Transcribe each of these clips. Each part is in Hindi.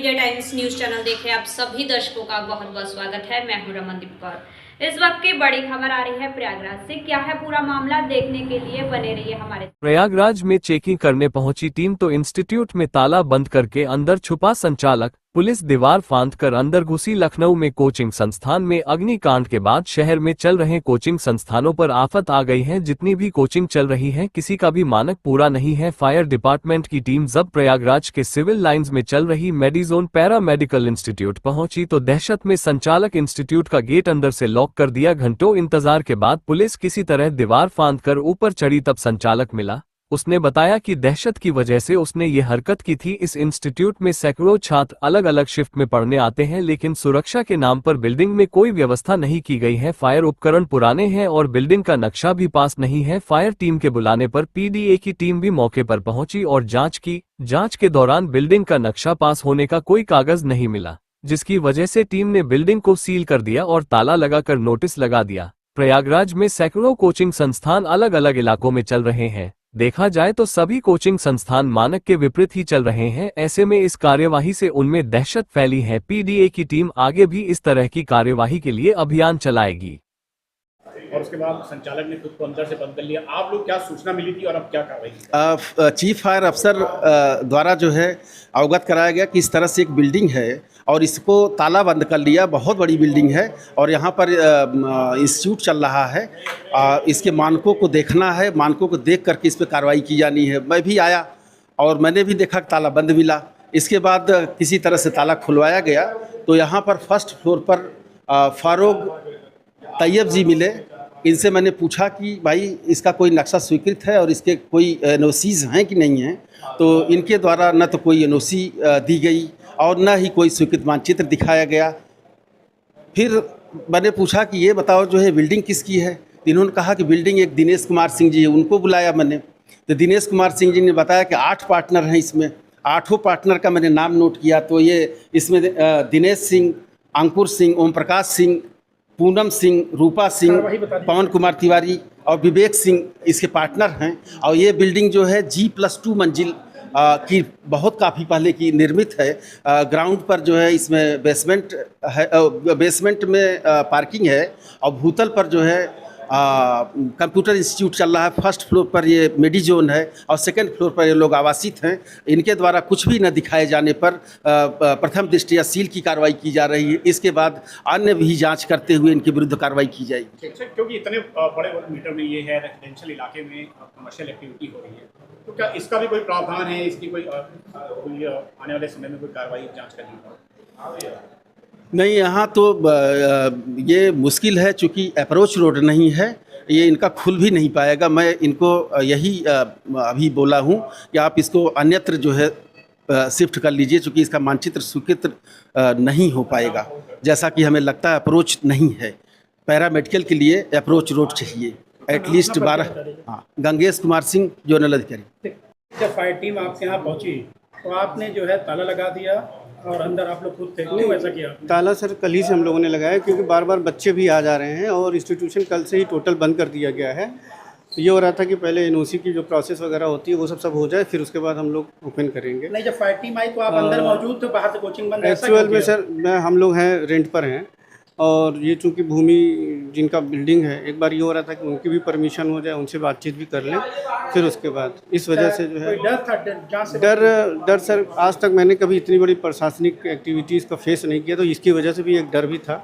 मीडिया टाइम्स न्यूज चैनल देखे आप सभी दर्शकों का बहुत बहुत स्वागत है। मैं हूं रमनदीप कौर। इस वक्त की बड़ी खबर आ रही है प्रयागराज से। क्या है पूरा मामला, देखने के लिए बने रहिए हमारे। प्रयागराज में चेकिंग करने पहुंची टीम तो इंस्टीट्यूट में ताला बंद करके अंदर छुपा संचालक। पुलिस दीवार फांद कर अंदर घुसी। लखनऊ में कोचिंग संस्थान में अग्निकांड के बाद शहर में चल रहे कोचिंग संस्थानों पर आफत आ गई है। जितनी भी कोचिंग चल रही है किसी का भी मानक पूरा नहीं है। फायर डिपार्टमेंट की टीम जब प्रयागराज के सिविल लाइंस में चल रही मेडिजोन पैरा मेडिकल इंस्टीट्यूट पहुंची तो दहशत में संचालक। इंस्टीट्यूट का गेट अंदर से लॉक कर दिया। घंटों इंतजार के बाद पुलिस किसी तरह दीवार फांद कर ऊपर चढ़ी तब संचालक मिला। उसने बताया कि दहशत की वजह से उसने ये हरकत की थी। इस इंस्टीट्यूट में सैकड़ों छात्र अलग अलग शिफ्ट में पढ़ने आते हैं, लेकिन सुरक्षा के नाम पर बिल्डिंग में कोई व्यवस्था नहीं की गई है। फायर उपकरण पुराने हैं और बिल्डिंग का नक्शा भी पास नहीं है। फायर टीम के बुलाने पर पीडीए की टीम भी मौके पर पहुंची और जांच की। जांच के दौरान बिल्डिंग का नक्शा पास होने का कोई कागज नहीं मिला, जिसकी वजह से टीम ने बिल्डिंग को सील कर दिया और ताला लगाकर नोटिस लगा दिया। प्रयागराज में सैकड़ों कोचिंग संस्थान अलग अलग इलाकों में चल रहे हैं। देखा जाए तो सभी कोचिंग संस्थान मानक के विपरीत ही चल रहे हैं। ऐसे में इस कार्यवाही से उनमें दहशत फैली है। पीडीए की टीम आगे भी इस तरह की कार्यवाही के लिए अभियान चलाएगी। और उसके बाद संचालक ने खुद को अंदर से बंद कर लिया। आप लोग क्या सूचना मिली थी और अब क्या कार्रवाई? चीफ फायर अफसर द्वारा जो है अवगत कराया गया कि इस तरह से एक बिल्डिंग है और इसको ताला बंद कर लिया। बहुत बड़ी बिल्डिंग है और यहाँ पर इंस्टीट्यूट चल रहा है। इसके मानकों को देखना है, मानकों को देख करके इस पर कार्रवाई की जानी है। मैं भी आया और मैंने भी देखा ताला बंद मिला। इसके बाद किसी तरह से ताला खुलवाया गया तो यहाँ पर फर्स्ट फ्लोर पर फारूक तैयब जी मिले। इनसे मैंने पूछा कि भाई इसका कोई नक्शा स्वीकृत है और इसके कोई एनओसीज हैं कि नहीं हैं। तो इनके द्वारा न तो कोई एनओसी दी गई और न ही कोई स्वीकृत मानचित्र दिखाया गया। फिर मैंने पूछा कि ये बताओ जो है बिल्डिंग किसकी है। तो इन्होंने कहा कि बिल्डिंग एक दिनेश कुमार सिंह जी है। उनको बुलाया मैंने तो दिनेश कुमार सिंह जी ने बताया कि 8 पार्टनर हैं इसमें। 8 पार्टनर का मैंने नाम नोट किया तो ये इसमें दिनेश सिंह, अंकुर सिंह, ओम प्रकाश सिंह, पूनम सिंह, रूपा सिंह, पवन कुमार तिवारी और विवेक सिंह इसके पार्टनर हैं। और ये बिल्डिंग जो है G+2 मंजिल की बहुत काफ़ी पहले की निर्मित है। ग्राउंड पर जो है इसमें बेसमेंट है, बेसमेंट में पार्किंग है और भूतल पर जो है कंप्यूटर इंस्टीट्यूट चल रहा है। फर्स्ट फ्लोर पर ये मेडिजोन है और सेकंड फ्लोर पर ये लोग आवासित हैं। इनके द्वारा कुछ भी न दिखाए जाने पर प्रथम दृष्टया सील की कार्रवाई की जा रही है। इसके बाद अन्य भी जांच करते हुए इनके विरुद्ध कार्रवाई की जाएगी। क्योंकि इतने बड़े मीटर में ये है, रेजिडेंशियल इलाके में कमर्शियल एक्टिविटी हो रही है, तो क्या इसका भी कोई प्रावधान है? इसकी कोई आने वाले समय में कोई कार्रवाई जाँच करनी? नहीं, यहाँ तो ये मुश्किल है चूँकि अप्रोच रोड नहीं है, ये इनका खुल भी नहीं पाएगा। मैं इनको यही अभी बोला हूँ कि आप इसको अन्यत्र जो है शिफ्ट कर लीजिए, चूँकि इसका मानचित्र स्वीकृत नहीं हो पाएगा। जैसा कि हमें लगता है अप्रोच नहीं है। पैरामेडिकल के लिए अप्रोच रोड चाहिए एटलीस्ट 12। हाँ, गंगेश कुमार सिंह, जोनल अधिकारी। जब फायर टीम आपके यहाँ पहुँची तो आपने जो है ताला लगा दिया और अंदर आप लोग खुद थे, क्यों ऐसा किया? ताला सर कल ही से हम लोगों ने लगाया, क्योंकि बार बार बच्चे भी आ जा रहे हैं और इंस्टीट्यूशन कल से ही टोटल बंद कर दिया गया है। तो ये हो रहा था कि पहले एनओसी की जो प्रोसेस वगैरह होती है वो सब हो जाए, फिर उसके बाद हम लोग ओपन करेंगे। नहीं, जब फायर टीम आई तो आप अंदर मौजूद थे, बाहर से कोचिंग बंद? एक्चुअल में सर हम लोग हैं रेंट पर हैं और ये चूँकि भूमि जिनका बिल्डिंग है, एक बार ये हो रहा था कि उनकी भी परमिशन हो जाए, उनसे बातचीत भी कर लें, फिर उसके बाद इस वजह से जो है डर सर आज तक मैंने कभी इतनी बड़ी प्रशासनिक एक्टिविटीज़ का फेस नहीं किया, तो इसकी वजह से भी एक डर भी था।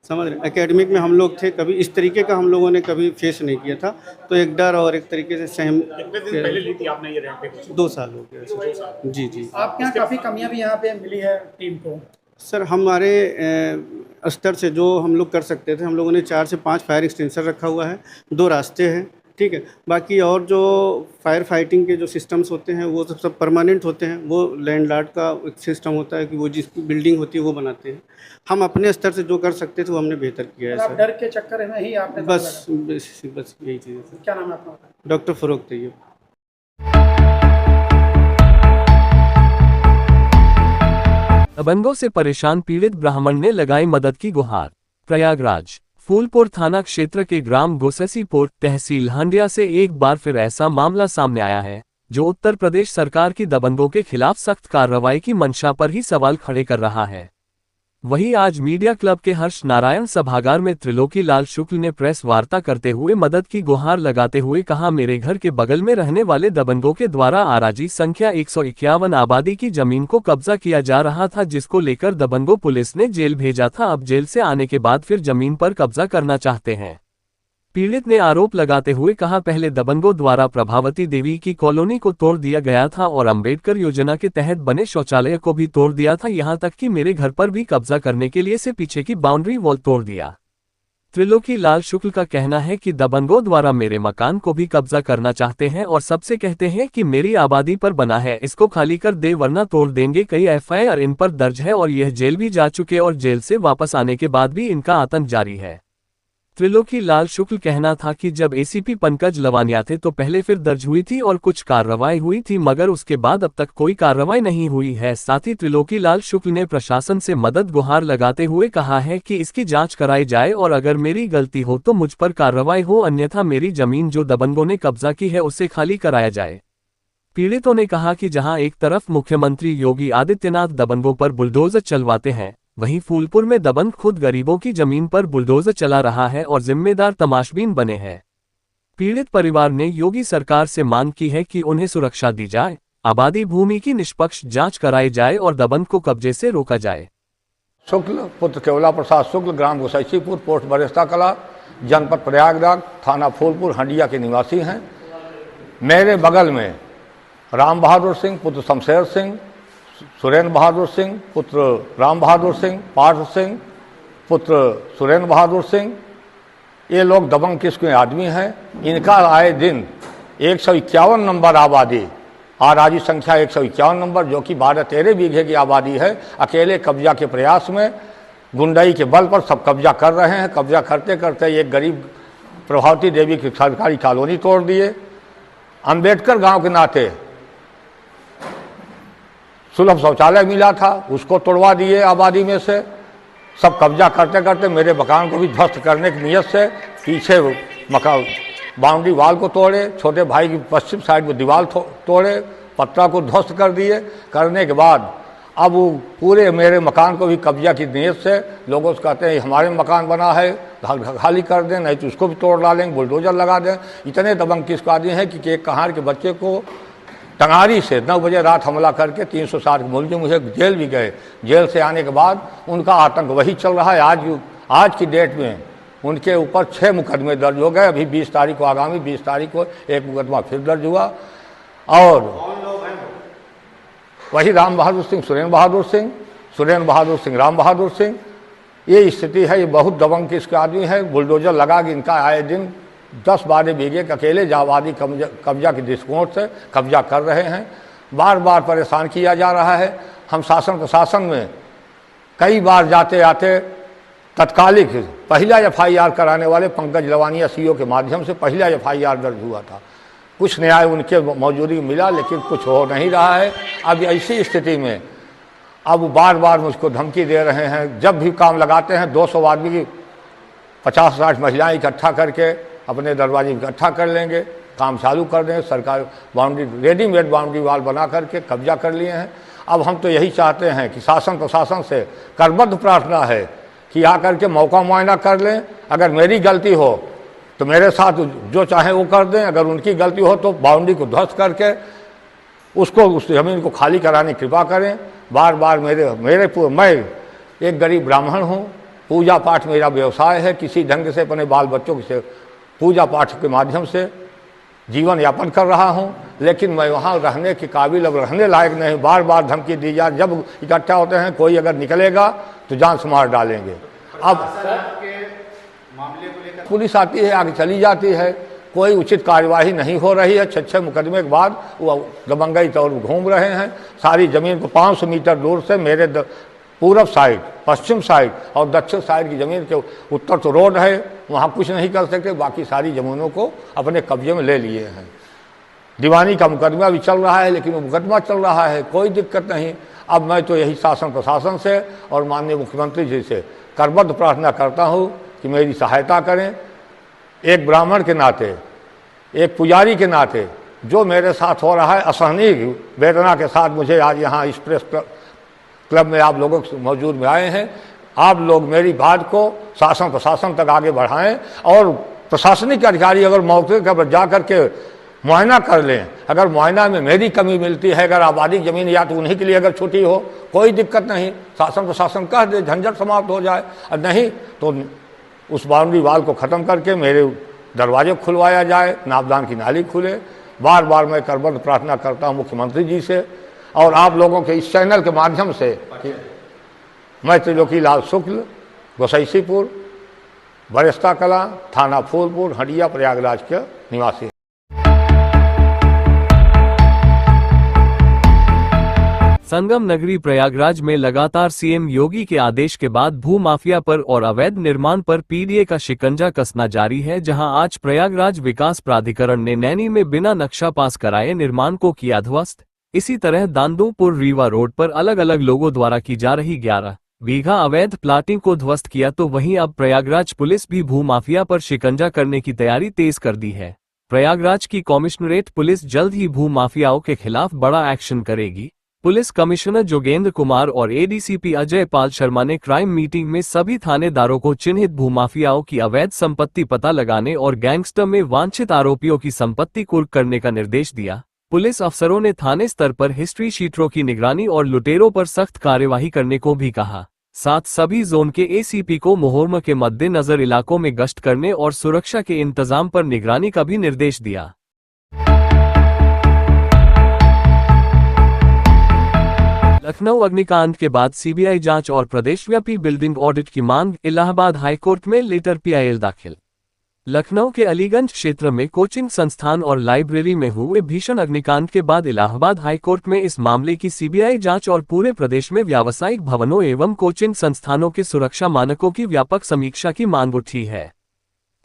समझ रहे, एकेडमिक में हम लोग थे, कभी इस तरीके का हम लोगों ने कभी फेस नहीं किया था, तो एक डर और एक तरीके से सहम। कितने दिन पहले ली थी आपने ये रेंट पे? 2 साल हो गए। जी जी। आपके यहाँ काफ़ी कमियाँ भी यहाँ पे मिली है टीम को? सर हमारे स्तर से जो हम लोग कर सकते थे, हम लोगों ने 4 से 5 फायर एक्सटेंसर रखा हुआ है, 2 रास्ते हैं, ठीक है। बाकी और जो फायर फाइटिंग के जो सिस्टम्स होते हैं वो सब परमानेंट होते हैं। वो लैंडलॉर्ड का एक सिस्टम होता है कि वो जिसकी बिल्डिंग होती है वो बनाते हैं। हम अपने स्तर से जो कर सकते थे वो हमने बेहतर किया है सर। डर के चक्कर में ही आपने बस यही चीज़ है सर। क्या नाम है आपका? डॉक्टर फारूक तैयब। दबंगों से परेशान पीड़ित ब्राह्मण ने लगाई मदद की गुहार। प्रयागराज फूलपुर थाना क्षेत्र के ग्राम गोससीपुर तहसील हंडिया से एक बार फिर ऐसा मामला सामने आया है जो उत्तर प्रदेश सरकार की दबंगों के खिलाफ सख्त कार्रवाई की मंशा पर ही सवाल खड़े कर रहा है। वहीं आज मीडिया क्लब के हर्ष नारायण सभागार में त्रिलोकी लाल शुक्ल ने प्रेस वार्ता करते हुए मदद की गुहार लगाते हुए कहा, मेरे घर के बगल में रहने वाले दबंगों के द्वारा आराजी संख्या 151 आबादी की जमीन को कब्जा किया जा रहा था, जिसको लेकर दबंगों पुलिस ने जेल भेजा था। अब जेल से आने के बाद फिर जमीन पर कब्जा करना चाहते हैं। पीड़ित ने आरोप लगाते हुए कहा, पहले दबंगों द्वारा प्रभावती देवी की कॉलोनी को तोड़ दिया गया था और अंबेडकर योजना के तहत बने शौचालय को भी तोड़ दिया था, यहां तक कि मेरे घर पर भी कब्जा करने के लिए से पीछे की बाउंड्री वॉल तोड़ दिया। त्रिलोकी लाल शुक्ल का कहना है कि दबंगों द्वारा मेरे मकान को भी कब्जा करना चाहते हैं और सबसे कहते हैं कि मेरी आबादी पर बना है, इसको खाली कर दे वरना तोड़ देंगे। कई FIR इन पर दर्ज है और यह जेल भी जा चुके और जेल से वापस आने के बाद भी इनका आतंक जारी है। त्रिलोकी लाल शुक्ल कहना था कि जब ACP पंकज लवानिया थे तो पहले फिर दर्ज हुई थी और कुछ कार्रवाई हुई थी, मगर उसके बाद अब तक कोई कार्रवाई नहीं हुई है। साथ ही त्रिलोकी लाल शुक्ल ने प्रशासन से मदद गुहार लगाते हुए कहा है कि इसकी जांच कराई जाए और अगर मेरी गलती हो तो मुझ पर कार्रवाई हो, अन्यथा मेरी जमीन जो दबंगों ने कब्जा की है उसे खाली कराया जाए। पीड़ितों ने कहा कि जहां एक तरफ मुख्यमंत्री योगी आदित्यनाथ दबंगों पर बुलडोजर चलवाते हैं, वहीं फूलपुर में दबंग खुद गरीबों की जमीन पर बुलडोजर चला रहा है और जिम्मेदार तमाशबीन बने हैं। पीड़ित परिवार ने योगी सरकार से मांग की है कि उन्हें सुरक्षा दी जाए, आबादी भूमि की निष्पक्ष जांच कराई जाए और दबंग को कब्जे से रोका जाए। शुक्ल पुत्र केवला प्रसाद शुक्ल, ग्राम गोसाईपुर, पोस्ट बरेस्ता कला, जनपद प्रयागराज, थाना फूलपुर, हंडिया के निवासी हैं। मेरे बगल में राम बहादुर सिंह पुत्र शमशेर सिंह, सुरेंद्र बहादुर सिंह पुत्र राम बहादुर सिंह, पार्थ सिंह पुत्र सुरेंद्र बहादुर सिंह, ये लोग दबंग किस्म के आदमी हैं। इनका आए दिन 151 नंबर आबादी, आराजी संख्या 151 नंबर, जो कि 12-13 बीघे की आबादी है, अकेले कब्जा के प्रयास में गुंडाई के बल पर सब कब्जा कर रहे हैं। कब्जा करते करते एक गरीब प्रभावती देवी की सरकारी कॉलोनी तोड़ दिए। अंबेडकर गांव के नाते सुलभ शौचालय मिला था, उसको तोड़वा दिए आबादी में से। सब कब्जा करते करते मेरे मकान को भी ध्वस्त करने की नीयत से पीछे मकान बाउंड्री वाल को तोड़े, छोटे भाई की पश्चिम साइड में दीवार तोड़े, पत्रा को ध्वस्त कर दिए। करने के बाद अब वो पूरे मेरे मकान को भी कब्जा की नीयत से लोगों से कहते हैं हमारे मकान बना है, खाली कर दें, नहीं तो उसको भी तोड़ डालेंगे, बुलडोजर लगा दें। इतने दबंग किस आदमी हैं कि एक कहार के बच्चे को टंगारी से 9 बजे रात हमला करके 360 के मुलजिम मुझे जेल भी गए। जेल से आने के बाद उनका आतंक वही चल रहा है। आज की डेट में उनके ऊपर 6 मुकदमे दर्ज हो गए। अभी 20 तारीख को, आगामी 20 तारीख को एक मुकदमा फिर दर्ज हुआ। और वही राम बहादुर सिंह, सुरेंद्र बहादुर सिंह, सुरेंद्र बहादुर सिंह, राम बहादुर सिंह, ये स्थिति है। ये बहुत दबंग किसके आदमी है। बुलडोजर लगा के इनका आए दिन 10-12 बीघे के अकेले आबादी कब्जा के दृष्टिकोण से कब्जा कर रहे हैं। बार बार परेशान किया जा रहा है। हम शासन प्रशासन में कई बार जाते आते तत्कालिक पहला FIR कराने वाले पंकज लवानिया CO के माध्यम से पहला FIR दर्ज हुआ था। कुछ न्याय उनके मौजूदगी मिला, लेकिन कुछ हो नहीं रहा है। अब ऐसी स्थिति में अब बार बार मुझको धमकी दे रहे हैं। जब भी काम लगाते हैं 200 आदमी की 50-60 महिलाएं इकट्ठा करके अपने दरवाजे इकट्ठा कर लेंगे, काम चालू कर दें। सरकार बाउंड्री रेडीमेड बाउंड्री वाल बना करके कब्जा कर लिए हैं। अब हम तो यही चाहते हैं कि शासन प्रशासन से करबद्ध प्रार्थना है कि आकर के मौका मुआयना कर लें। अगर मेरी गलती हो तो मेरे साथ जो चाहे वो कर दें, अगर उनकी गलती हो तो बाउंड्री को ध्वस्त करके उसको उस ज़मीन को खाली कराने की कृपा करें। बार बार मैं एक गरीब ब्राह्मण हूँ, पूजा पाठ मेरा व्यवसाय है। किसी ढंग से अपने बाल बच्चों से पूजा पाठ के माध्यम से जीवन यापन कर रहा हूं, लेकिन मैं वहां रहने के काबिल अब रहने लायक नहीं। बार बार धमकी दी जाए। जब इकट्ठा होते हैं कोई अगर निकलेगा तो जान से मार डालेंगे। अब पुलिस आती है, आगे चली जाती है, कोई उचित कार्यवाही नहीं हो रही है। 6 मुकदमे के बाद वो दबंगई तौर घूम रहे हैं। सारी ज़मीन को 500 मीटर दूर से मेरे पूरब साइड, पश्चिम साइड और दक्षिण साइड की ज़मीन के उत्तर तो रोड है, वहाँ कुछ नहीं कर सकते। बाकी सारी ज़मीनों को अपने कब्जे में ले लिए हैं। दीवानी का मुकदमा भी चल रहा है, लेकिन वो मुकदमा चल रहा है, कोई दिक्कत नहीं। अब मैं तो यही शासन प्रशासन से और माननीय मुख्यमंत्री जी से करबद्ध प्रार्थना करता हूँ कि मेरी सहायता करें। एक ब्राह्मण के नाते, एक पुजारी के नाते जो मेरे साथ हो रहा है असहनीय वेदना के साथ मुझे आज यहाँ इस प्रेस क्लब में आप लोगों मौजूद में आए हैं। आप लोग मेरी बात को शासन प्रशासन तक आगे बढ़ाएं और प्रशासनिक अधिकारी अगर मौके पर जा कर के मुआयना कर लें। अगर मुआयना में मेरी कमी मिलती है, अगर आबादी ज़मीन या तो उन्हीं के लिए अगर छुट्टी हो, कोई दिक्कत नहीं, शासन प्रशासन कह दे, झंझट समाप्त हो जाए। और नहीं तो उस बाउंड्री वाल को ख़त्म करके मेरे दरवाजे खुलवाया जाए, नापदान की नाली खुले। बार बार मैं करबद्ध प्रार्थना करता हूँ मुख्यमंत्री जी से और आप लोगों के इस चैनल के माध्यम से। मैं त्रिलोकी लाल शुक्ल, गोसैसीपुर, बरिस्ता कला, थाना फूलपुर, हंडिया, प्रयागराज के निवासी। संगम नगरी प्रयागराज में लगातार सीएम योगी के आदेश के बाद भू माफिया पर और अवैध निर्माण पर पीडीए का शिकंजा कसना जारी है, जहां आज प्रयागराज विकास प्राधिकरण ने नैनी में बिना नक्शा पास कराए निर्माण को किया ध्वस्त। इसी तरह दांदूपुर रीवा रोड पर अलग अलग लोगों द्वारा की जा रही 11 बीघा अवैध प्लाटिंग को ध्वस्त किया। तो वहीं अब प्रयागराज पुलिस भी भू माफिया पर शिकंजा करने की तैयारी तेज कर दी है। प्रयागराज की कमिश्नरेट पुलिस जल्द ही भू माफियाओं के खिलाफ बड़ा एक्शन करेगी। पुलिस कमिश्नर जोगेंद्र कुमार और एडीसीपी अजय पाल शर्मा ने क्राइम मीटिंग में सभी थानेदारों को चिन्हित भूमाफियाओं की अवैध संपत्ति पता लगाने और गैंगस्टर में वांछित आरोपियों की संपत्ति कुर्क करने का निर्देश दिया। पुलिस अफसरों ने थाने स्तर पर हिस्ट्री शीटरों की निगरानी और लुटेरों पर सख्त कार्यवाही करने को भी कहा। साथ सभी जोन के एसीपी को मुहर्रम के मद्देनजर इलाकों में गश्त करने और सुरक्षा के इंतजाम पर निगरानी का भी निर्देश दिया। लखनऊ अग्निकांड के बाद सीबीआई जांच और प्रदेशव्यापी बिल्डिंग ऑडिट की मांग, इलाहाबाद हाईकोर्ट में लेटर पीआईएल दाखिल। लखनऊ के अलीगंज क्षेत्र में कोचिंग संस्थान और लाइब्रेरी में हुए भीषण अग्निकांड के बाद इलाहाबाद हाईकोर्ट में इस मामले की सीबीआई जांच और पूरे प्रदेश में व्यावसायिक भवनों एवं कोचिंग संस्थानों के सुरक्षा मानकों की व्यापक समीक्षा की मांग उठी है।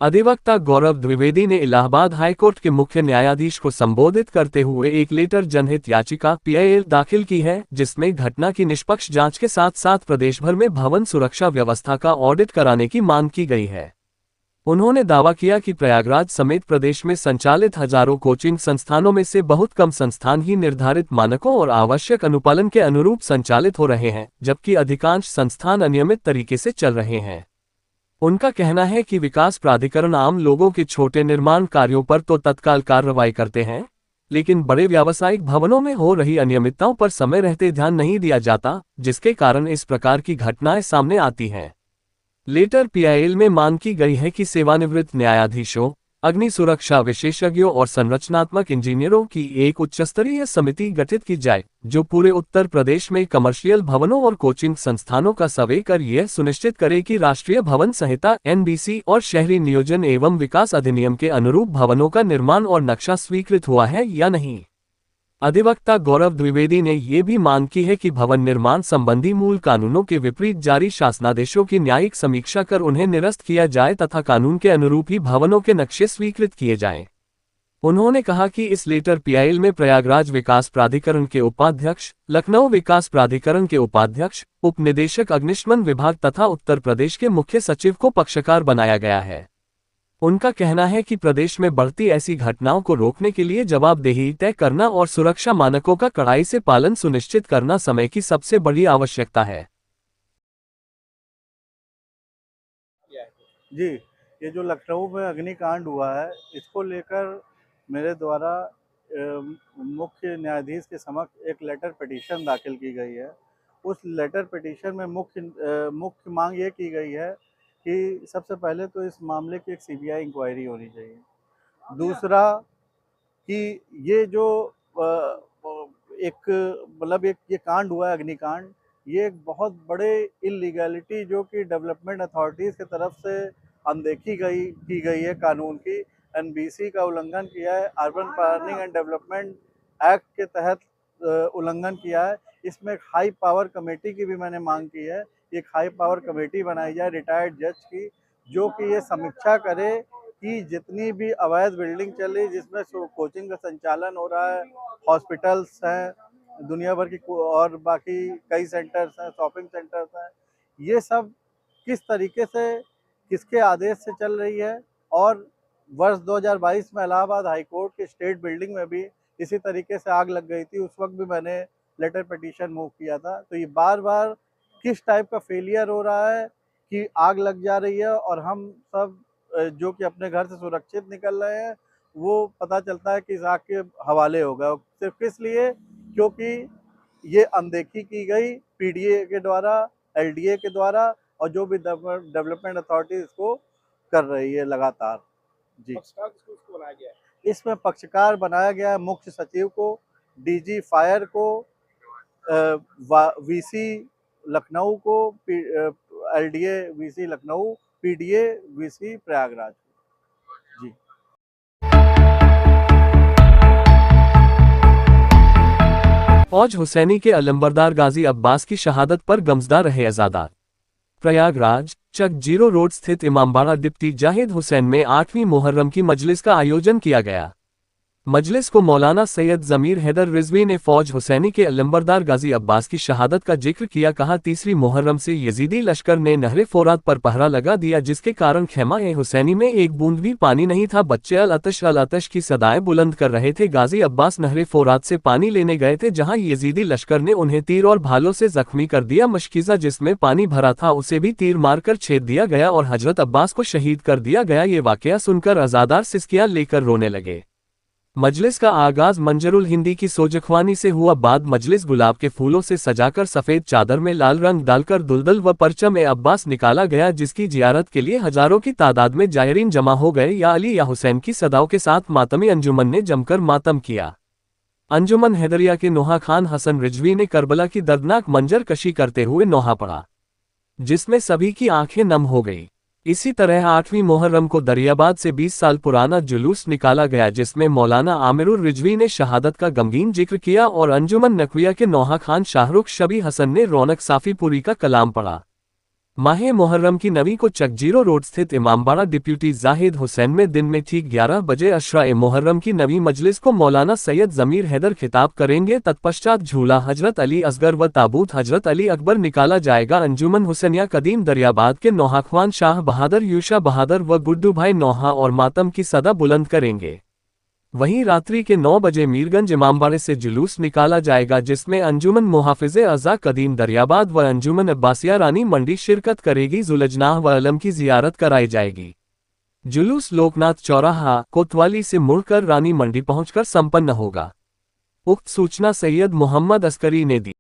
अधिवक्ता गौरव द्विवेदी ने इलाहाबाद हाईकोर्ट के मुख्य न्यायाधीश को संबोधित करते हुए एक लेटर जनहित याचिका पीआईएल दाखिल की है, जिसमें घटना की निष्पक्ष जांच के साथ साथ प्रदेश भर में भवन सुरक्षा व्यवस्था का ऑडिट कराने की मांग की गई है। उन्होंने दावा किया कि प्रयागराज समेत प्रदेश में संचालित हजारों कोचिंग संस्थानों में से बहुत कम संस्थान ही निर्धारित मानकों और आवश्यक अनुपालन के अनुरूप संचालित हो रहे हैं, जबकि अधिकांश संस्थान अनियमित तरीके से चल रहे हैं। उनका कहना है कि विकास प्राधिकरण आम लोगों के छोटे निर्माण कार्यों पर तो तत्काल कार्रवाई करते हैं, लेकिन बड़े व्यावसायिक भवनों में हो रही अनियमितताओं पर समय रहते ध्यान नहीं दिया जाता, जिसके कारण इस प्रकार की घटनाएं सामने आती हैं। लेटर पीआईएल में मांग की गई है कि सेवानिवृत्त न्यायाधीशों, अग्नि सुरक्षा विशेषज्ञों और संरचनात्मक इंजीनियरों की एक उच्चस्तरीय समिति गठित की जाए, जो पूरे उत्तर प्रदेश में कमर्शियल भवनों और कोचिंग संस्थानों का सर्वे कर यह सुनिश्चित करे कि राष्ट्रीय भवन संहिता (एनबीसी) और शहरी नियोजन एवं विकास अधिनियम के अनुरूप भवनों का निर्माण और नक्शा स्वीकृत हुआ है या नहीं। अधिवक्ता गौरव द्विवेदी ने ये भी मांग की है कि भवन निर्माण संबंधी मूल कानूनों के विपरीत जारी शासनादेशों की न्यायिक समीक्षा कर उन्हें निरस्त किया जाए तथा कानून के अनुरूप ही भवनों के नक्शे स्वीकृत किए जाएं। उन्होंने कहा कि इस लेटर पीआईएल में प्रयागराज विकास प्राधिकरण के उपाध्यक्ष, लखनऊ विकास प्राधिकरण के उपाध्यक्ष, उप निदेशक अग्निशमन विभाग तथा उत्तर प्रदेश के मुख्य सचिव को पक्षकार बनाया गया है। उनका कहना है कि प्रदेश में बढ़ती ऐसी घटनाओं को रोकने के लिए जवाबदेही तय करना और सुरक्षा मानकों का कड़ाई से पालन सुनिश्चित करना समय की सबसे बड़ी आवश्यकता है। जी, ये जो लखनऊ में अग्निकांड हुआ है, इसको लेकर मेरे द्वारा मुख्य न्यायाधीश के समक्ष एक लेटर पिटीशन दाखिल की गई है। उस लेटर पिटीशन में मुख्य मांग ये की गई है कि सबसे पहले तो इस मामले की एक सीबीआई इंक्वायरी होनी चाहिए। दूसरा कि ये जो ये कांड हुआ है अग्निकांड, ये एक बहुत बड़े इलीगैलिटी जो कि डेवलपमेंट अथॉरिटीज़ की तरफ से अनदेखी की गई है, कानून की एनबीसी का उल्लंघन किया है, urban planning and development act के तहत उल्लंघन किया है। इसमें एक हाई पावर कमेटी की भी मैंने मांग की है। एक हाई पावर कमेटी बनाई जाए रिटायर्ड जज की, जो कि ये समीक्षा करे कि जितनी भी अवैध बिल्डिंग चली, जिसमें कोचिंग का संचालन हो रहा है, हॉस्पिटल्स हैं, दुनिया भर की और बाकी कई सेंटर्स हैं, शॉपिंग सेंटर्स हैं, ये सब किस तरीके से किसके आदेश से चल रही है और वर्ष 2022 में इलाहाबाद हाई कोर्ट की स्टेट बिल्डिंग में भी इसी तरीके से आग लग गई थी। उस वक्त भी मैंने लेटर पिटीशन मूव किया था। तो ये बार बार किस टाइप का फेलियर हो रहा है कि आग लग जा रही है और हम सब जो कि अपने घर से सुरक्षित निकल रहे हैं, वो पता चलता है कि इस आग के हवाले हो गए। सिर्फ इसलिए क्योंकि ये अनदेखी की गई पीडीए के द्वारा, एलडीए के द्वारा, और जो भी डेवलपमेंट अथॉरिटी इसको कर रही है लगातार। जी, इसमें पक्षकार बनाया गया है मुख्य सचिव को, डीजी फायर को, वीसी लखनऊ को, LDA VC Lucknow, PDA VC Prayagraj. जी, फौज हुसैनी के अलंबरदार गाजी अब्बास की शहादत पर गमजदा रहे अज़ादार। प्रयागराज चक जीरो रोड स्थित इमामबाड़ा डिप्टी जाहिद हुसैन में 8वीं मुहर्रम की मजलिस का आयोजन किया गया। मजलिस को मौलाना सैयद ज़मीर हैदर रिजवी ने फौज हुसैनी के अलंबरदार गाजी अब्बास की शहादत का जिक्र किया। कहा, तीसरी मुहर्रम से यजीदी लश्कर ने नहरे फोरात पर पहरा लगा दिया, जिसके कारण खेमा ए हुसैनी में एक बूंद भी पानी नहीं था। बच्चे अल अतश की सदाएं बुलंद कर रहे थे। गाजी अब्बास नहरे फोरात से पानी लेने गए थे, जहां यजीदी लश्कर ने उन्हें तीर और भालों से जख्मी कर दिया। मशकीज़ा जिसमें पानी भरा था उसे भी तीर मारकर छेद दिया गया और हजरत अब्बास को शहीद कर दिया गया। ये वाकया सुनकर अज़ादार सिसकियां लेकर रोने लगे। मजलिस का आगाज मंजरुल हिंदी की सोजख्वानी से हुआ। बाद मजलिस गुलाब के फूलों से सजाकर सफेद चादर में लाल रंग डालकर दुल्दल व परचम ए अब्बास निकाला गया, जिसकी जियारत के लिए हजारों की तादाद में जायरीन जमा हो गए। या अली या हुसैन की सदाओं के साथ मातमी अंजुमन ने जमकर मातम किया। अंजुमन हैदरिया के नोहा खान हसन रिजवी ने करबला की दर्दनाक मंजर कशी करते हुए नोहा पड़ा, जिसमें सभी की आंखें नम हो गई। इसी तरह 8वीं मुहर्रम को दरियाबाद से 20 साल पुराना जुलूस निकाला गया, जिसमें मौलाना आमिरुर रिजवी ने शहादत का गमगीन जिक्र किया और अंजुमन नकविया के नौहा खान शाहरुख शबी हसन ने रौनक साफीपुरी का कलाम पढ़ा। माह मुहर्रम की नवी को चक जीरो रोड स्थित इमामबाड़ा डिप्टी जाहिद हुसैन में दिन में ठीक 11 बजे अशरा ए मुहर्रम की नवी मजलिस को मौलाना सैयद ज़मीर हैदर खिताब करेंगे। तत्पश्चात झूला हजरत अली असगर व ताबूत हजरत अली अकबर निकाला जाएगा। अंजुमन हुसैनिया कदीम दरियाबाद के नौहाख्वान शाह बहादुर, यूशा बहादुर व गुड्डू भाई नौहा और मातम की सदा बुलंद करेंगे। वहीं रात्रि के 9 बजे मीरगंज इमामबाड़े से जुलूस निकाला जाएगा, जिसमें अंजुमन मुहाफिज़े अज़ा कदीम दरियाबाद व अंजुमन अब्बासिया रानी मंडी शिरकत करेगी। जुलजनाह व अलम की जियारत कराई जाएगी। जुलूस लोकनाथ चौराहा कोतवाली से मुड़कर रानी मंडी पहुंचकर संपन्न होगा। उक्त सूचना सैयद मोहम्मद अस्करी ने दी।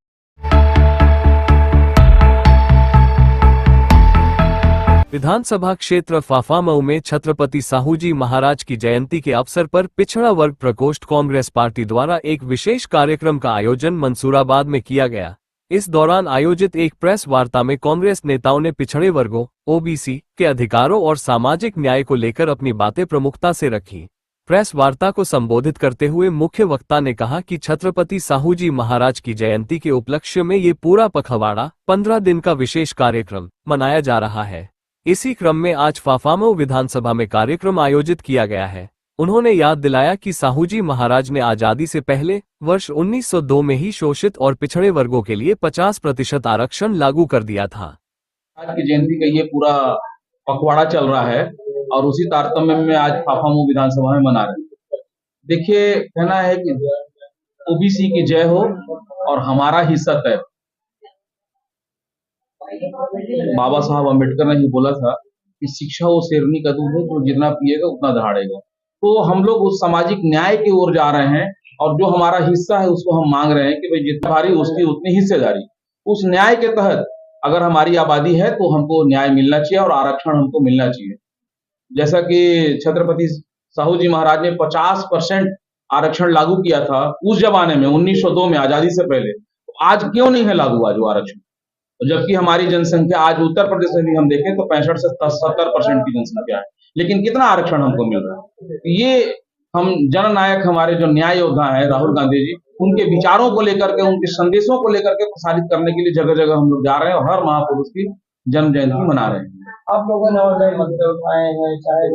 विधानसभा क्षेत्र फाफामऊ में छत्रपति साहूजी महाराज की जयंती के अवसर पर पिछड़ा वर्ग प्रकोष्ठ कांग्रेस पार्टी द्वारा एक विशेष कार्यक्रम का आयोजन मंसूराबाद में किया गया। इस दौरान आयोजित एक प्रेस वार्ता में कांग्रेस नेताओं ने पिछड़े वर्गों ओबीसी के अधिकारों और सामाजिक न्याय को लेकर अपनी बातें प्रमुखता से रखी। प्रेस वार्ता को संबोधित करते हुए मुख्य वक्ता ने कहा कि छत्रपति साहूजी महाराज की जयंती के उपलक्ष्य में ये पूरा पखवाड़ा 15 दिन का विशेष कार्यक्रम मनाया जा रहा है। इसी क्रम में आज फाफामऊ विधानसभा में कार्यक्रम आयोजित किया गया है। उन्होंने याद दिलाया कि साहूजी महाराज ने आजादी से पहले वर्ष 1902 में ही शोषित और पिछड़े वर्गों के लिए 50% आरक्षण लागू कर दिया था। आज की जयंती का ये पूरा पखवाड़ा चल रहा है और उसी तारतम्य में आज फाफामऊ विधानसभा में मना रहे हैं। देखिए, कहना है कि ओबीसी की जय हो और हमारा हिस्सा तय। बाबा साहब अम्बेडकर ने ही बोला था कि शिक्षा वो शेरनी का दूध है, जो जितना पिएगा उतना दहाड़ेगा। तो हम लोग उस सामाजिक न्याय की ओर जा रहे हैं और जो हमारा हिस्सा है उसको हम मांग रहे हैं कि भाई जितना भारी उसकी उतनी हिस्सेदारी। उस न्याय के तहत अगर हमारी आबादी है तो हमको न्याय मिलना चाहिए और आरक्षण हमको मिलना चाहिए। जैसा कि छत्रपति साहूजी महाराज ने 50% आरक्षण लागू किया था उस जमाने में 1902 में, आजादी से पहले। तो आज क्यों नहीं है लागू आज वो आरक्षण? जबकि हमारी जनसंख्या आज उत्तर प्रदेश में भी हम देखें तो 65 से 70% की जनसंख्या है, लेकिन कितना आरक्षण हमको मिल रहा है? ये हम जननायक, हमारे जो न्याय योद्धा है राहुल गांधी जी, उनके विचारों को लेकर के, उनके संदेशों को लेकर के प्रसारित करने के लिए जगह जगह हम लोग जा रहे हैं और हर महापुरुष की जन्म जयंती मना रहे हैं। आप लोगों ने और मुद्दे उठाए हैं, चाहे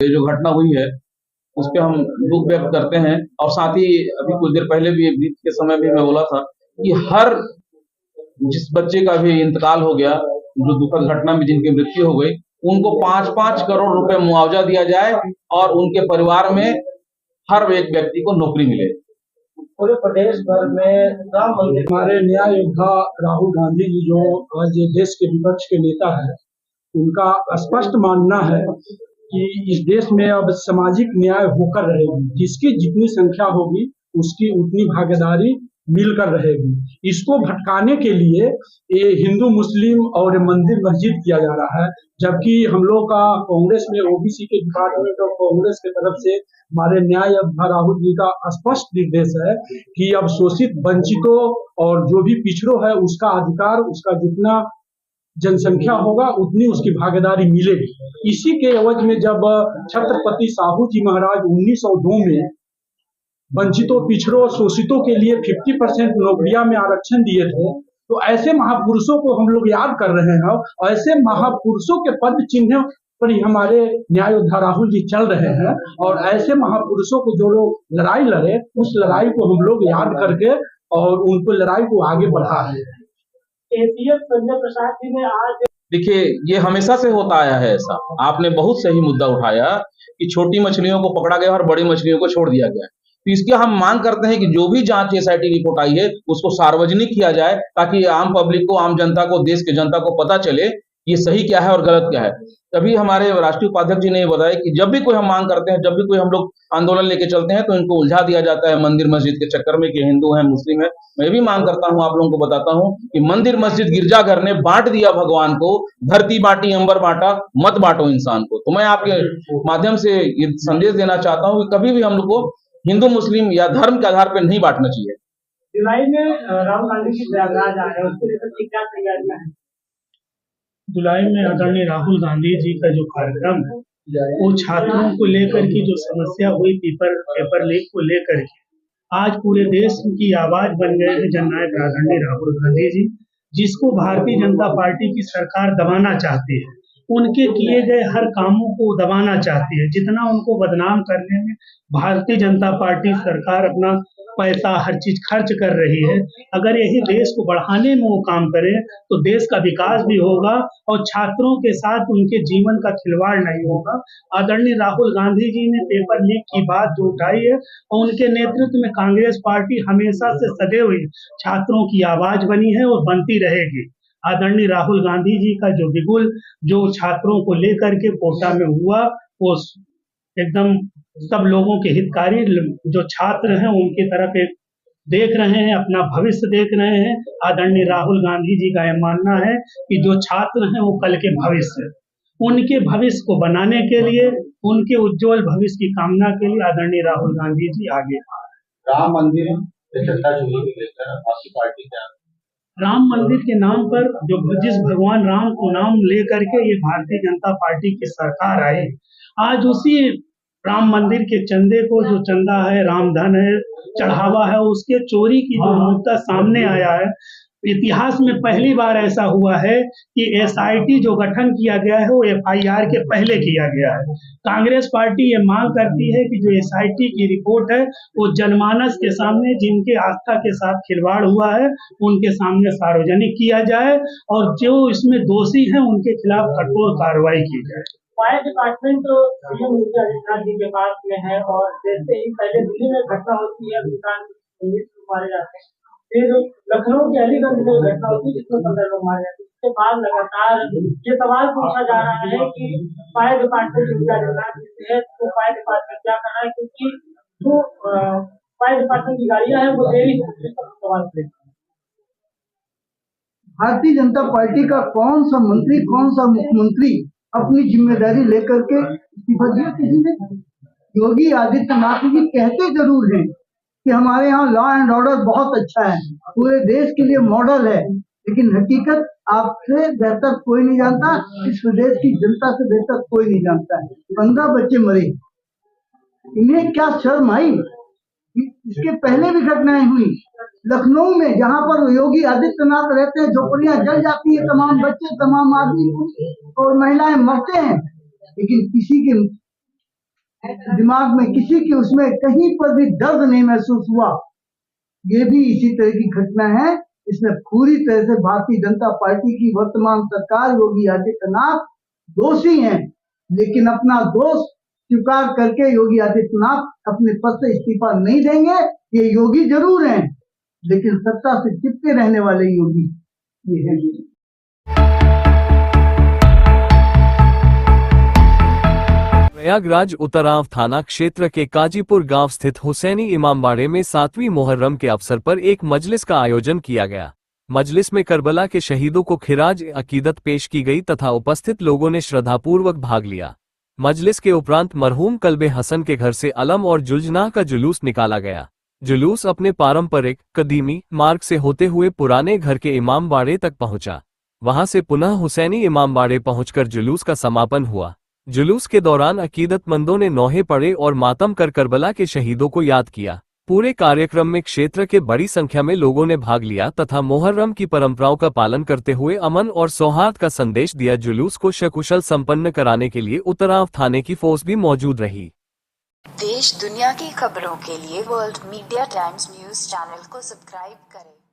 ये जो घटना हुई है उस पर हम दुख व्यक्त करते हैं। और साथ ही अभी कुछ देर पहले भी बीत के समय भी मैं बोला था कि हर जिस बच्चे का भी इंतकाल हो गया, जो दुखद घटना में जिनकी मृत्यु हो गई, उनको 5-5 करोड़ रुपए मुआवजा दिया जाए और उनके परिवार में हर एक व्यक्ति को नौकरी मिले। पूरे प्रदेश भर में राम मंदिर, हमारे न्याय योद्धा राहुल गांधी जी जो आज देश के विपक्ष के नेता है, उनका स्पष्ट मानना है कि इस देश में अब सामाजिक न्याय होकर रहेगी, जिसकी जितनी संख्या होगी उसकी उतनी भागीदारी मिलकर रहेगी। इसको भटकाने के लिए ये हिंदू मुस्लिम और मंदिर मस्जिद किया जा रहा है, जबकि हम लोग का कांग्रेस में ओबीसी के डिपार्टमेंट और कांग्रेस की तरफ से हमारे न्याय योद्धा राहुल जी का स्पष्ट निर्देश है कि अब शोषित वंचितों और जो भी पिछड़ों है उसका अधिकार, उसका जितना जनसंख्या होगा उतनी उसकी भागीदारी मिलेगी। इसी के एवज में जब छत्रपति साहू जी महाराज 1902 में वंचितों, पिछड़ों, शोषितों के लिए 50% नौकरियां में आरक्षण दिए थे, तो ऐसे महापुरुषों को हम लोग याद कर रहे हैं और ऐसे महापुरुषों के पद चिन्ह पर ही हमारे न्याय योद्धा राहुल जी चल रहे हैं। और ऐसे महापुरुषों को जो लोग लड़ाई लड़े, उस लड़ाई को हम लोग याद करके और उनको लड़ाई को आगे बढ़ा रहे हैं। संजय प्रसाद जी ने आज, देखिए, ये हमेशा से होता आया है ऐसा। आपने बहुत सही मुद्दा उठाया कि छोटी मछलियों को पकड़ा गया और बड़ी मछलियों को छोड़ दिया गया। तो इसकी हम मांग करते हैं कि जो भी जांच एसआईटी रिपोर्ट आई है उसको सार्वजनिक किया जाए, ताकि आम पब्लिक को, आम जनता को, देश के जनता को पता चले ये सही क्या है और गलत क्या है। तभी हमारे राष्ट्रीय उपाध्यक्ष जी ने ये बताया कि जब भी कोई हम मांग करते हैं, जब भी कोई हम लोग आंदोलन लेके चलते हैं, तो इनको उलझा दिया जाता है मंदिर मस्जिद के चक्कर में कि हिंदू है, मुस्लिम है। मैं भी मांग करता हूं, आप लोगों को बताता हूं कि मंदिर मस्जिद गिरजाघर ने बांट दिया भगवान को, धरती बांटी अंबर बांटा, मत बांटो इंसान को। तो मैं आपके माध्यम से ये संदेश देना चाहता हूँ कि कभी भी हम लोग को हिंदू मुस्लिम या धर्म के आधार पर नहीं बांटना चाहिए। जुलाई में राहुल गांधी जी प्रयागराज आ रहे हैं, उसको लेकर क्या तैयारियां हैं? जुलाई में आदरणीय राहुल गांधी जी का जो कार्यक्रम है वो छात्रों को लेकर की जो समस्या हुई पेपर लीक को लेकर के, आज पूरे देश की आवाज बन गए हैं जननायक आदरणीय राहुल गांधी जी, जिसको भारतीय जनता पार्टी की सरकार दबाना चाहती है। उनके किए गए हर कामों को दबाना चाहती है। जितना उनको बदनाम करने में भारतीय जनता पार्टी सरकार अपना पैसा, हर चीज खर्च कर रही है, अगर यही देश को बढ़ाने में वो काम करे तो देश का विकास भी होगा और छात्रों के साथ उनके जीवन का खिलवाड़ नहीं होगा। आदरणीय राहुल गांधी जी ने पेपर लीक की बात जो उठाई है, और उनके नेतृत्व में कांग्रेस पार्टी हमेशा से सदैव छात्रों की आवाज बनी है और बनती रहेगी। आदरणीय राहुल गांधी जी का जो बिगुल जो छात्रों को लेकर के कोटा में हुआ, वो एकदम सब लोगों के हितकारी जो छात्र हैं उनकी तरफ एक देख रहे हैं, अपना भविष्य देख रहे हैं। आदरणीय राहुल गांधी जी का यह मानना है कि जो छात्र हैं वो कल के भविष्य, उनके भविष्य को बनाने के लिए, उनके उज्जवल भविष्य की कामना के लिए आदरणीय राहुल गांधी जी आगे आ रहे हैं। राम मंदिर पार्टी क्या, राम मंदिर के नाम पर जो जिस भगवान राम को नाम लेकर के ये भारतीय जनता पार्टी की सरकार आई, आज उसी राम मंदिर के चंदे को, जो चंदा है, रामधन है, चढ़ावा है, उसके चोरी की जो मुद्दा सामने आया है। इतिहास में पहली बार ऐसा हुआ है कि एसआईटी जो गठन किया गया है वो एफआईआर के पहले किया गया है। कांग्रेस पार्टी ये मांग करती है कि जो एसआईटी की रिपोर्ट है वो जनमानस के सामने, जिनके आस्था के साथ खिलवाड़ हुआ है, उनके सामने सार्वजनिक किया जाए और जो इसमें दोषी हैं उनके खिलाफ कठोर कार्रवाई की जाए। फायर डिपार्टमेंट तो सीएम योगी आदित्यनाथ जी के पास में है और जैसे ही पहले दिल्ली में घटना होती है मारे जाते हैं, फिर लखनऊ के अलीगंज में घटना होती है जिसमें 15 लोग मारे जाते हैं। उसके बाद लगातार ये सवाल पूछा जा रहा है कि फायर डिपार्टमेंट योगी आदित्यनाथ जी है तो फायर डिपार्टमेंट क्या कर रहा है, क्योंकि जो फायर डिपार्टमेंट की गाड़ियां हैं वो देरी सवाल थे। भारतीय जनता पार्टी का कौन सा मंत्री, कौन सा मुख्यमंत्री अपनी जिम्मेदारी लेकर के इस्तीफा दिया? किसी ने? योगी आदित्यनाथ जी कहते जरूर हैं कि हमारे यहाँ लॉ एंड ऑर्डर बहुत अच्छा है, पूरे देश के लिए मॉडल है, लेकिन हकीकत आपसे बेहतर कोई नहीं जानता, इस प्रदेश की जनता से बेहतर कोई नहीं जानता है। 15 बच्चे मरे, इन्हें क्या शर्म आई? इसके पहले भी घटनाएं हुई लखनऊ में, जहां पर योगी आदित्यनाथ रहते हैं, झोपड़ियां जल जाती है, तमाम बच्चे, तमाम आदमी और महिलाएं मरते हैं, लेकिन किसी के दिमाग में, किसी के उसमें कहीं पर भी दर्द नहीं महसूस हुआ। ये भी इसी तरह की घटना है। इसमें पूरी तरह से भारतीय जनता पार्टी की वर्तमान सरकार, योगी आदित्यनाथ दोषी हैं, लेकिन अपना दोष स्वीकार करके योगी आदित्यनाथ अपने पद से इस्तीफा नहीं देंगे। ये योगी जरूर हैं, लेकिन सत्ता से चिपके रहने वाले योगी ये है। प्रयागराज उत्तराव थाना क्षेत्र के काजीपुर गांव स्थित हुसैनी इमामबाड़े में 7वीं मुहर्रम के अवसर पर एक मजलिस का आयोजन किया गया। मजलिस में करबला के शहीदों को खिराज अकीदत पेश की गई तथा उपस्थित लोगों ने श्रद्धापूर्वक भाग लिया। मजलिस के उपरांत मरहूम कल्बे हसन के घर से अलम और जुल्जना का जुलूस निकाला गया। जुलूस अपने पारंपरिक कदीमी मार्ग से होते हुए पुराने घर के इमामबाड़े तक पहुंचा। वहां से पुनः हुसैनी इमामबाड़े पहुंचकर जुलूस का समापन हुआ। जुलूस के दौरान अकीदतमंदों ने नौहे पढ़े और मातम कर करबला के शहीदों को याद किया। पूरे कार्यक्रम में क्षेत्र के बड़ी संख्या में लोगों ने भाग लिया तथा मुहर्रम की परंपराओं का पालन करते हुए अमन और सौहार्द का संदेश दिया। जुलूस को सकुशल संपन्न कराने के लिए उत्तराव थाने की फोर्स भी मौजूद रही। देश दुनिया की खबरों के लिए world media times news channel को सब्सक्राइब करें।